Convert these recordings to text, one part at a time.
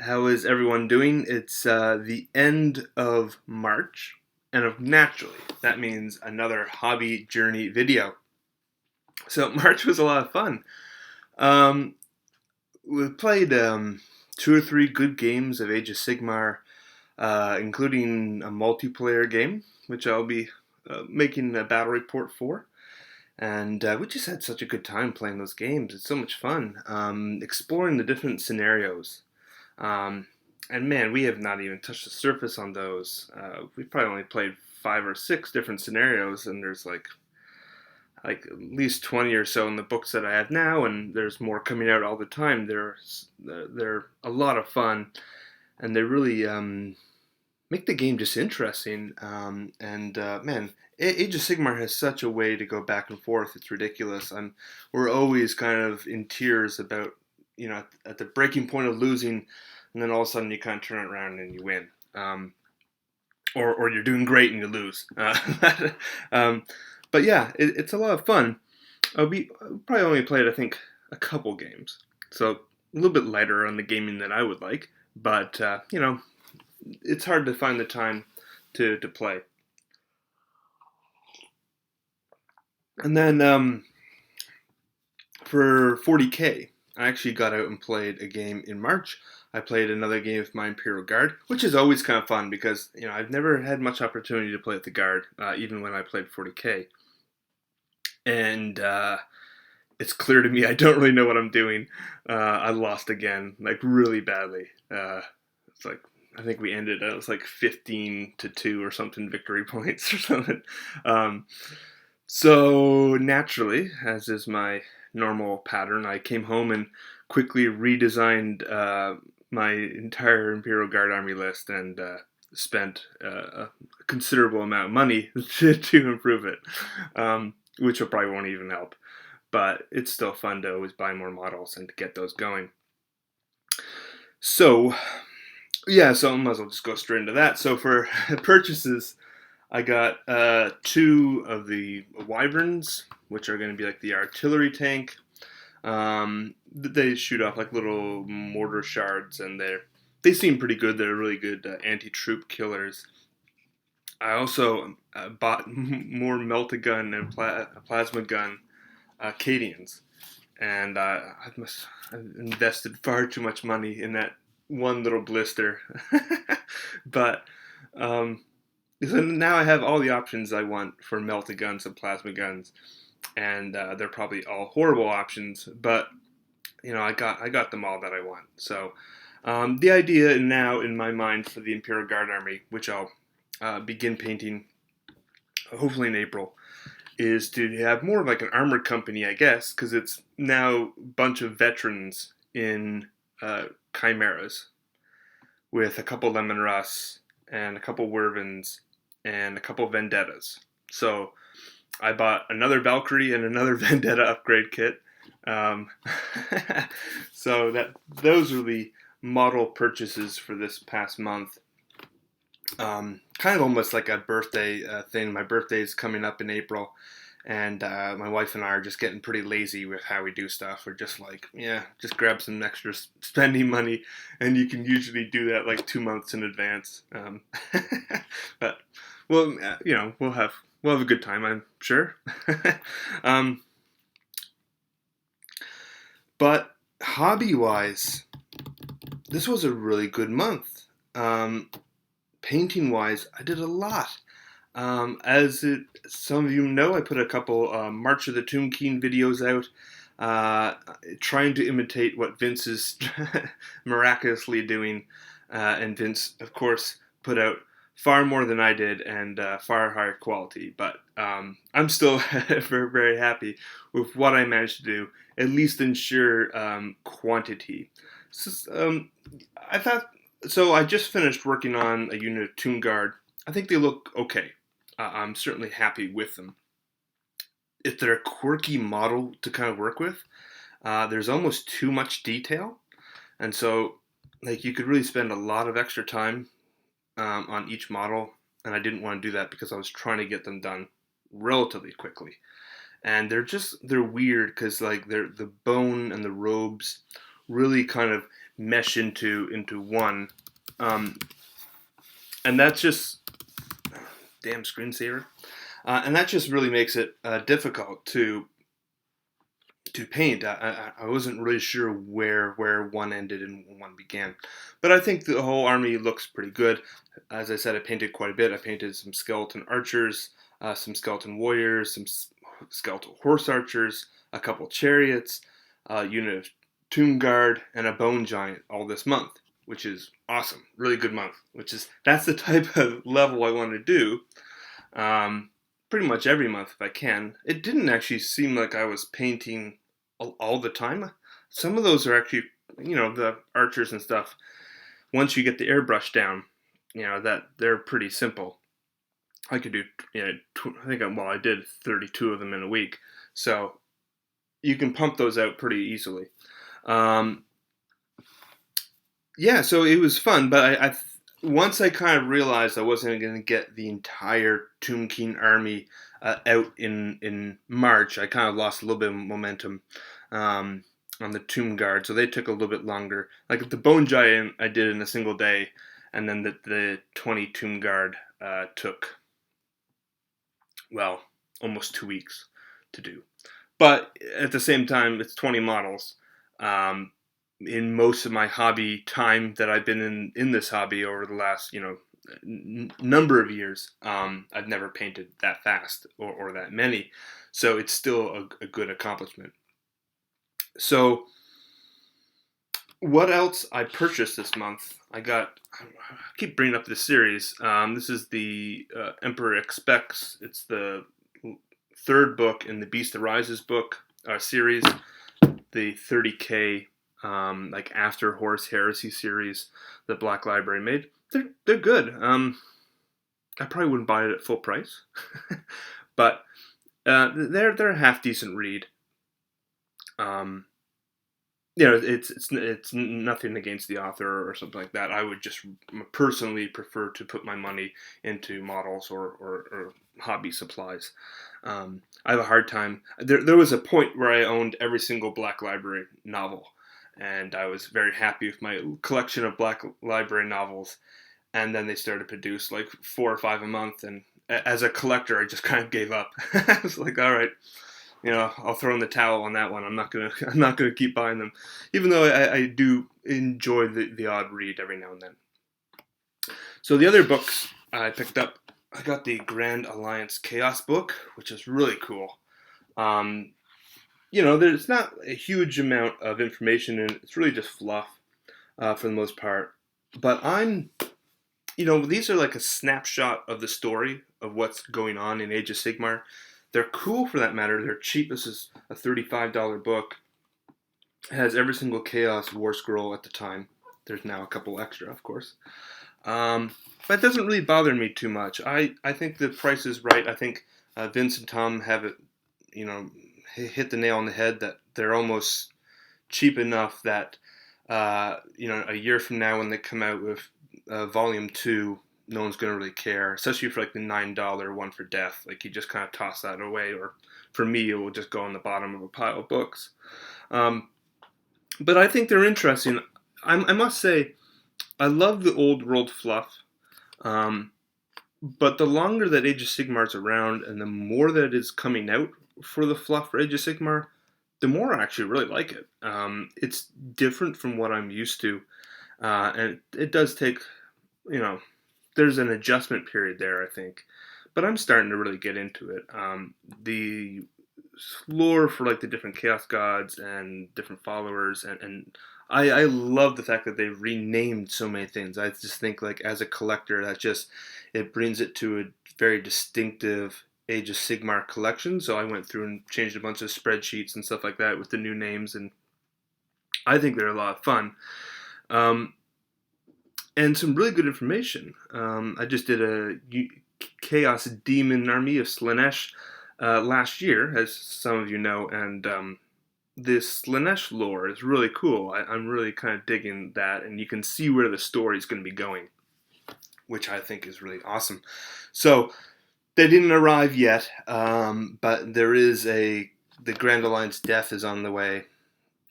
How is everyone doing? It's the end of March, and naturally, that means another hobby journey video. So March was a lot of fun. Um, we played two or three good games of Age of Sigmar, including a multiplayer game, which I'll be making a battle report for. And we just had such a good time playing those games. It's so much fun exploring the different scenarios. Um, and man, we have not even touched the surface on those. We've probably only played five or six different scenarios, and there's like at least 20 or so in the books that I have now, and there's more coming out all the time. They're a lot of fun, and they really make the game just interesting. And man, Age of Sigmar has such a way to go back and forth. It's ridiculous. We're always kind of in tears about at the breaking point of losing, and then all of a sudden you kind of turn it around and you win. Or you're doing great and you lose. Um, but yeah, it's a lot of fun. We probably only played, I think, a couple games, so a little bit lighter on the gaming than I would like. But it's hard to find the time to play. And then for 40K, I actually got out and played a game in March. I played another game with my Imperial Guard, which is always kind of fun because I've never had much opportunity to play with the Guard, even when I played 40K. And it's clear to me I don't really know what I'm doing. I lost again, like really badly. It's like I think we ended. It was like 15-2 or something, victory points or something. Um, so naturally, as is my normal pattern, I came home and quickly redesigned my entire Imperial Guard army list and spent a considerable amount of money to improve it, which will probably won't even help. But it's still fun to always buy more models and to get those going. So yeah, so I might as well just go straight into that. So for purchases, I got two of the Wyverns, which are going to be like the artillery tank. They shoot off like little mortar shards, and they seem pretty good. They're really good anti-troop killers. I also bought more Meltagun and Plasma Gun Cadians, and I've invested far too much money in that one little blister. But so now I have all the options I want for melta guns and plasma guns, and they're probably all horrible options, but I got them all that I want. So the idea now in my mind for the Imperial Guard Army, which I'll begin painting hopefully in April, is to have more of like an armored company, I guess, because it's now a bunch of veterans in chimeras with a couple Lemon Russ and a couple Wervins and a couple Vendettas. So I bought another Valkyrie and another Vendetta upgrade kit. Um, so those are the model purchases for this past month. Kind of almost like a birthday thing. My birthday is coming up in April, and my wife and I are just getting pretty lazy with how we do stuff. We're just like, yeah, just grab some extra spending money, and you can usually do that like 2 months in advance. But well, we'll have a good time, I'm sure. um, but hobby wise, this was a really good month. Painting wise, I did a lot. Some of you know, I put a couple March of the Tomb King videos out, trying to imitate what Vince is miraculously doing. And Vince, of course, put out far more than I did and far higher quality. But I'm still very, very happy with what I managed to do, at least ensure quantity. So, I thought so. I just finished working on a unit of Tomb Guard. I think they look okay. I'm certainly happy with them. If they're a quirky model to kind of work with, there's almost too much detail, and so like you could really spend a lot of extra time on each model, and I didn't want to do that because I was trying to get them done relatively quickly. And they're weird because like the bone and the robes really kind of mesh into one, um, and that's just damn screensaver, and that just really makes it difficult to paint. I wasn't really sure where one ended and one began, but I think the whole army looks pretty good. As I said, I painted quite a bit. I painted some skeleton archers, some skeleton warriors, some skeletal horse archers, a couple chariots, a unit of tomb guard, and a bone giant all this month, which is awesome. Really good month. That's the type of level I want to do. Um, Pretty much every month if I can. It didn't actually seem like I was painting all the time. Some of those are actually, the archers and stuff. Once you get the airbrush down, that they're pretty simple. I could do, I did 32 of them in a week, so you can pump those out pretty easily. Um, yeah, so it was fun, but I once I kind of realized I wasn't going to get the entire Tomb King army out in March, I kind of lost a little bit of momentum on the Tomb Guard, so they took a little bit longer. Like the Bone Giant, I did in a single day, and then the 20 Tomb Guard took, well, almost 2 weeks to do. But at the same time, it's 20 models. In most of my hobby time that I've been in this hobby over the last number of years, I've never painted that fast or that many, so it's still a good accomplishment. So what else I purchased this month? I keep bringing up this series. This is the Emperor Expects. It's the third book in the Beast Arises book series, the 30K like after Horus Heresy series that Black Library made. They're good. I probably wouldn't buy it at full price, but they're a half decent read. It's nothing against the author or something like that. I would just personally prefer to put my money into models or hobby supplies. I have a hard time. There was a point where I owned every single Black Library novel, and I was very happy with my collection of Black Library novels. And then they started to produce like 4 or 5 a month, and as a collector, I just kind of gave up. I was like, all right, I'll throw in the towel on that one. I'm not gonna keep buying them, even though I do enjoy the odd read every now and then. So the other books I picked up, I got the Grand Alliance Chaos book, which is really cool. There's not a huge amount of information in it. It's really just fluff for the most part. But these are like a snapshot of the story of what's going on in Age of Sigmar. They're cool for that matter. They're cheap. This is a $35 book. It has every single Chaos War Scroll at the time. There's now a couple extra, of course. But it doesn't really bother me too much. I think the price is right. I think Vince and Tom have it, hit the nail on the head that they're almost cheap enough that, a year from now when they come out with Volume 2, no one's going to really care, especially for like the $9 One for Death. Like you just kind of toss that away, or for me, it will just go on the bottom of a pile of books. But I think they're interesting. I must say, I love the old world fluff, but the longer that Age of Sigmar is around and the more that is coming out for the fluff for Age of Sigmar, the more I actually really like it. It's different from what I'm used to, and it does take, there's an adjustment period there, I think. But I'm starting to really get into it. The lore for like the different Chaos Gods and different followers, and I love the fact that they've renamed so many things. I just think like as a collector, it brings it to a very distinctive Age of Sigmar collection. So I went through and changed a bunch of spreadsheets and stuff like that with the new names, and I think they're a lot of fun. And some really good information. I just did a Chaos Demon Army of Slaanesh last year, as some of you know, and this Slaanesh lore is really cool. I'm really kind of digging that, and you can see where the story is going to be going, which I think is really awesome. So they didn't arrive yet, but there is the Grand Alliance Death is on the way,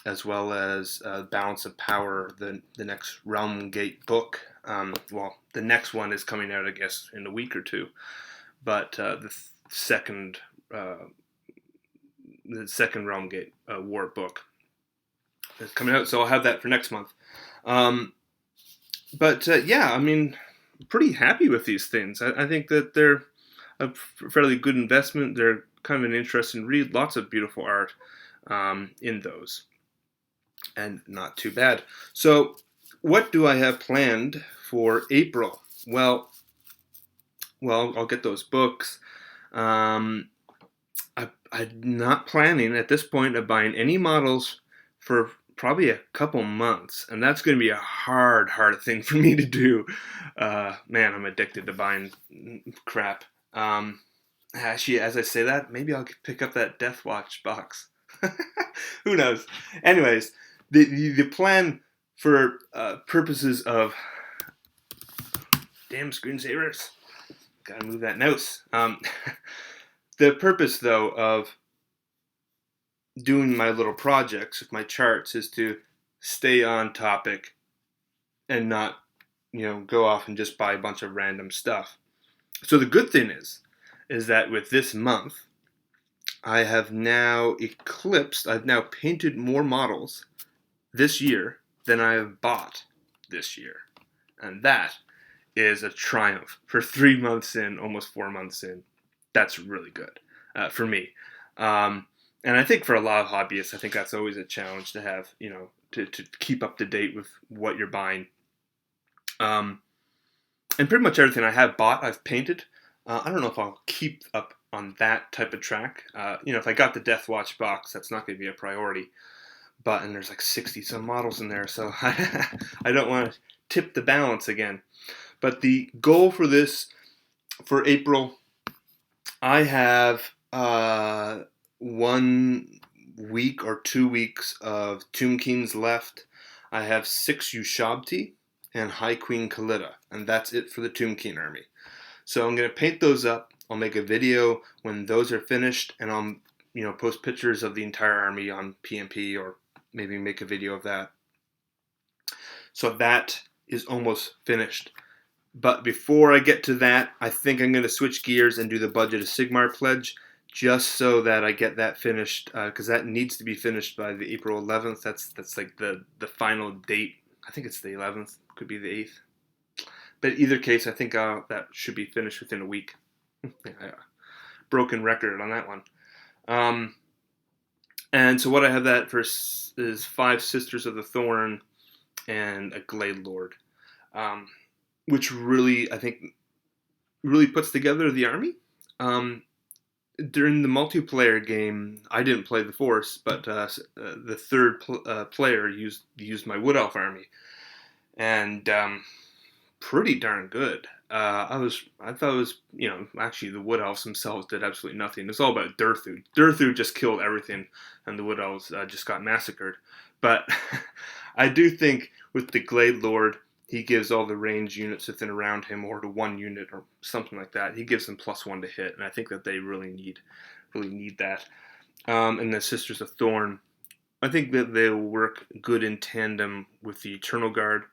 as well as Balance of Power, the next Realm Gate book. Well, the next one is coming out, I guess, in a week or two, but second uh, the second Realm Gate War book is coming out, so I'll have that for next month. Um, but yeah, I mean, pretty happy with these things. I think that they're a fairly good investment. They're kind of an interesting read. Lots of beautiful art in those, and not too bad. So, what do I have planned for April? Well, I'll get those books. Um, I'm not planning at this point of buying any models for probably a couple months, and that's going to be a hard thing for me to do. Man, I'm addicted to buying crap. Actually, as I say that, maybe I'll pick up that Death Watch box. Who knows? Anyways, the plan for purposes of damn screensavers. Gotta move that mouse. The purpose, though, of doing my little projects with my charts is to stay on topic and not, go off and just buy a bunch of random stuff. So the good thing is that with this month, I have now I've now painted more models this year than I have bought this year. And that is a triumph for 3 months in, almost 4 months in. That's really good for me. And I think for a lot of hobbyists, I think that's always a challenge to have, to keep up to date with what you're buying. And pretty much everything I have bought, I've painted. I don't know if I'll keep up on that type of track. If I got the Death Watch box, that's not going to be a priority. And there's like 60 some models in there, so I don't want to tip the balance again. But the goal for April, I have 1 week or 2 weeks of Tomb Kings left. I have 6 Ushabti and High Queen Khalida, and that's it for the Tomb King army. So I'm going to paint those up. I'll make a video when those are finished, and I'll post pictures of the entire army on PMP, or maybe make a video of that. So that is almost finished. But before I get to that, I think I'm going to switch gears and do the Budget of Sigmar pledge, just so that I get that finished, because that needs to be finished by the April 11th. That's like the final date. I think it's the 11th. Could be the 8th. But either case, I think that should be finished within a week. Broken record on that one. And so what I have that for is 5 Sisters of the Thorn and a Glade Lord, which really, I think, really puts together the army. During the multiplayer game, I didn't play the Force, but the third player used my Wood Elf army, and pretty darn good. I thought it was, actually the Wood Elves themselves did absolutely nothing. It's all about Durthu. Durthu just killed everything, and the Wood Elves just got massacred. But I do think with the Glade Lord, he gives all the range units within around him, or to 1 unit or something like that. He gives them +1 to hit, and I think that they really need that. And the Sisters of Thorn, I think that they'll work good in tandem with the Eternal Guard.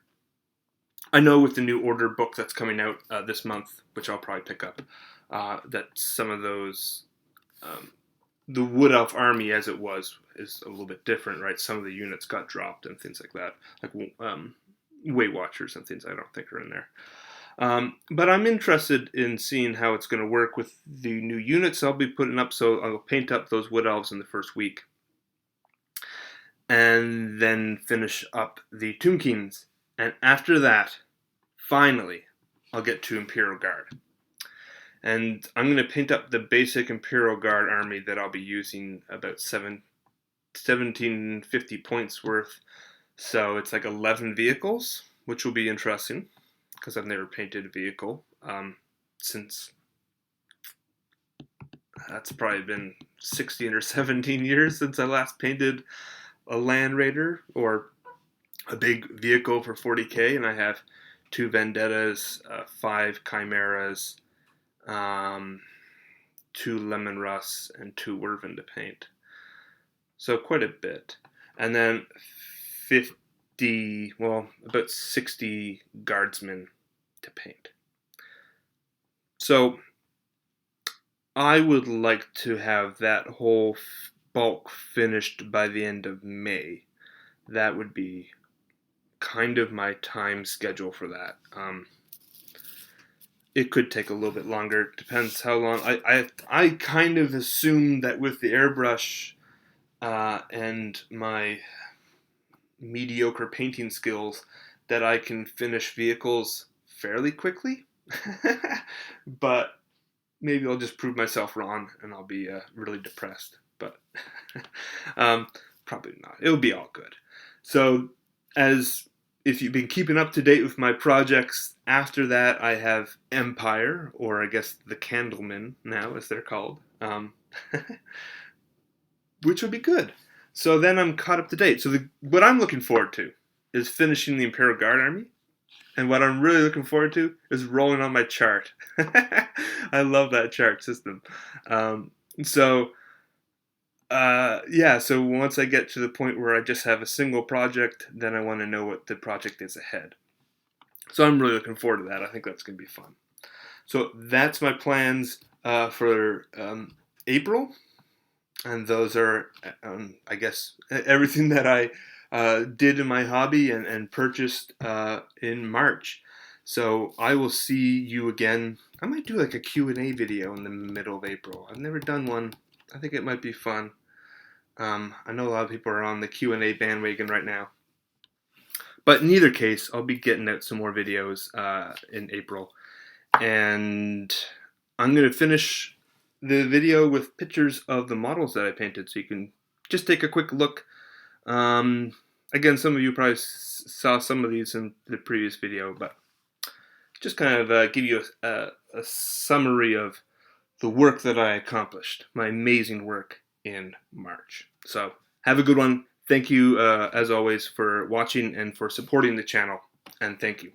I know with the New Order book that's coming out this month, which I'll probably pick up, that some of those, the Wood Elf army as it was, is a little bit different, right? Some of the units got dropped and things like that, like Weight Watchers and things I don't think are in there. But I'm interested in seeing how it's going to work with the new units I'll be putting up, so I'll paint up those Wood Elves in the first week. And then finish up the Tomb Kings. And after that, finally, I'll get to Imperial Guard. And I'm going to paint up the basic Imperial Guard army that I'll be using, about 1750 points worth. So it's like 11 vehicles, which will be interesting, because I've never painted a vehicle since, that's probably been 16 or 17 years since I last painted a Land Raider, or a big vehicle for 40k, and I have 2 Vendettas, 5 Chimeras, 2 Lemon Russ, and 2 Werven to paint. So quite a bit. and then 50, well, about 60 guardsmen to paint. So I would like to have that whole bulk finished by the end of May. That would be kind of my time schedule for that. It could take a little bit longer. Depends how long. I kind of assume that with the airbrush and my mediocre painting skills, that I can finish vehicles fairly quickly. But maybe I'll just prove myself wrong and I'll be really depressed. But probably not. It'll be all good. So, as if you've been keeping up to date with my projects, after that I have Empire, or I guess the Candlemen now, as they're called, which would be good. So then I'm caught up to date. So what I'm looking forward to is finishing the Imperial Guard Army. And what I'm really looking forward to is rolling on my chart. I love that chart system. So once I get to the point where I just have a single project, then I want to know what the project is ahead. So I'm really looking forward to that. I think that's going to be fun. So that's my plans for April. And those are, I guess, everything that I did in my hobby and purchased in March. So I will see you again. I might do like a Q&A video in the middle of April. I've never done one. I think it might be fun. I know a lot of people are on the Q&A bandwagon right now. But in either case, I'll be getting out some more videos in April. And I'm going to finish the video with pictures of the models that I painted, so you can just take a quick look. Again, some of you probably saw some of these in the previous video, but just kind of give you a summary of the work that I accomplished, my amazing work in March. So have a good one. Thank you, as always, for watching and for supporting the channel, and thank you.